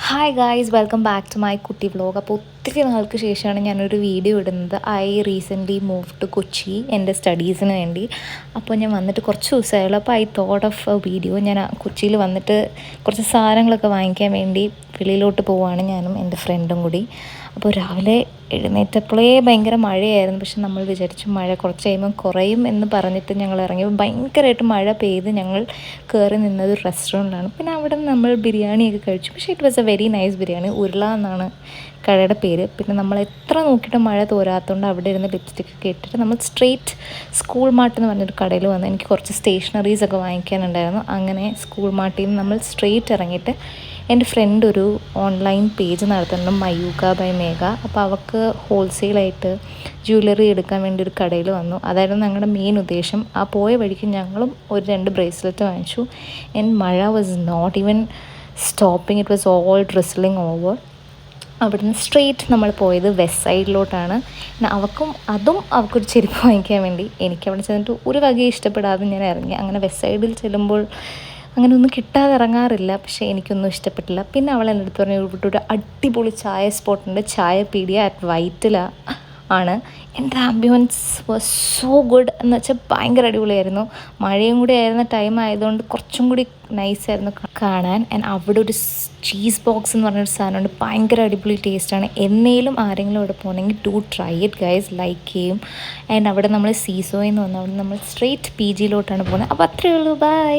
Hi guys, welcome back to my കുട്ടി vlog. അപ്പോൾ ഒത്തിരി നാൾക്ക് ശേഷമാണ് ഞാനൊരു വീഡിയോ ഇടുന്നത്. I recently move to Kochi എൻ്റെ സ്റ്റഡീസിന് വേണ്ടി. അപ്പോൾ ഞാൻ വന്നിട്ട് കുറച്ച് ദിവസമായുള്ളൂ. അപ്പോൾ I thought of a video. ഞാൻ കൊച്ചിയിൽ വന്നിട്ട് കുറച്ച് സാധനങ്ങളൊക്കെ വാങ്ങിക്കാൻ വേണ്ടി വെളിയിലോട്ട് പോവുകയാണ്, ഞാനും എൻ്റെ ഫ്രണ്ടും കൂടി. അപ്പോൾ രാവിലെ എഴുന്നേറ്റപ്പോഴേ ഭയങ്കര മഴയായിരുന്നു. പക്ഷെ നമ്മൾ വിചാരിച്ചു മഴ കുറച്ച് കഴിയുമ്പം കുറയും എന്ന് പറഞ്ഞിട്ട് ഞങ്ങൾ ഇറങ്ങി. ഭയങ്കരമായിട്ട് മഴ പെയ്ത് ഞങ്ങൾ കയറി നിന്നത് ഒരു റെസ്റ്റോറൻറ്റിലാണ്. പിന്നെ അവിടെ നിന്ന് നമ്മൾ ബിരിയാണിയൊക്കെ കഴിച്ചു. പക്ഷേ it was A very nice biryani. ഉരുള എന്നാണ് കടയുടെ പേര്. പിന്നെ നമ്മൾ എത്ര നോക്കിയിട്ട് മഴ തോരാത്തതുകൊണ്ട് അവിടെ ഇരുന്ന് ലിപ്സ്റ്റിക് ഒക്കെ ഇട്ടിട്ട് നമ്മൾ സ്ട്രെയിറ്റ് സ്കൂൾ മാർട്ട് എന്ന് പറഞ്ഞൊരു കടയിൽ വന്ന് എനിക്ക് കുറച്ച് സ്റ്റേഷനറീസൊക്കെ വാങ്ങിക്കാനുണ്ടായിരുന്നു. അങ്ങനെ സ്കൂൾ മാർട്ടിൽ നിന്ന് നമ്മൾ സ്ട്രെയിറ്റ് ഇറങ്ങിയിട്ട് എൻ്റെ ഫ്രണ്ട് ഒരു ഓൺലൈൻ പേജ് നടത്തുന്നുണ്ട്, മയൂക ബൈ മേഘ. അപ്പോൾ അവൾക്ക് ഹോൾസെയിലായിട്ട് ജ്വല്ലറി എടുക്കാൻ വേണ്ടി ഒരു കടയിൽ വന്നു. അതായിരുന്നു ഞങ്ങളുടെ മെയിൻ ഉദ്ദേശം. ആ പോയ വഴിക്ക് ഞങ്ങളും ഒരു 2 ബ്രേസ്ലെറ്റ് വാങ്ങിച്ചു. ആൻഡ് മഴ was not even stopping, it was all drizzling over. അവിടുന്ന് സ്ട്രെയിറ്റ് നമ്മൾ പോയത് വെസ്റ്റ് സൈഡിലോട്ടാണ്. അവൾക്കൊരു ചെരുപ്പ് വാങ്ങിക്കാൻ വേണ്ടി. എനിക്കവിടെ ചെന്നിട്ട് ഒരു വകയും ഇഷ്ടപ്പെടാതെ ഞാൻ ഇറങ്ങി. അങ്ങനെ വെസ്റ്റ് സൈഡിൽ ചെല്ലുമ്പോൾ അങ്ങനെ ഒന്നും കിട്ടാതെ ഇറങ്ങാറില്ല. പക്ഷേ എനിക്കൊന്നും ഇഷ്ടപ്പെട്ടില്ല. പിന്നെ അവൾ എൻ്റെ അടുത്ത് പറഞ്ഞു, ഇവിടെ ഒരു അടിപൊളി ചായ സ്പോട്ടുണ്ട്, ചായ പീഡിയ അറ്റ് വൈറ്റില ആണ്. എൻ്റെ ആംബിയൻസ് വാസ് സോ ഗുഡ് എന്ന് വെച്ചാൽ ഭയങ്കര അടിപൊളിയായിരുന്നു. മഴയും കൂടി ആയിരുന്ന ടൈം ആയതുകൊണ്ട് കുറച്ചും കൂടി നൈസായിരുന്നു കാണാൻ. ആൻഡ് അവിടെ ഒരു ചീസ് ബോക്സ് എന്ന് പറഞ്ഞൊരു സാധനമുണ്ട്, ഭയങ്കര അടിപൊളി ടേസ്റ്റാണ്. എന്നേലും ആരെങ്കിലും അവിടെ പോകണമെങ്കിൽ to try it guys, like ചെയ്യും. ആൻഡ് അവിടെ നമ്മൾ സീസോയിൽ നിന്ന് വന്നു. അവിടെ നമ്മൾ സ്ട്രെയിറ്റ് PG പോകുന്നത്. അപ്പോൾ അത്രയേ ഉള്ളൂ, ബൈ.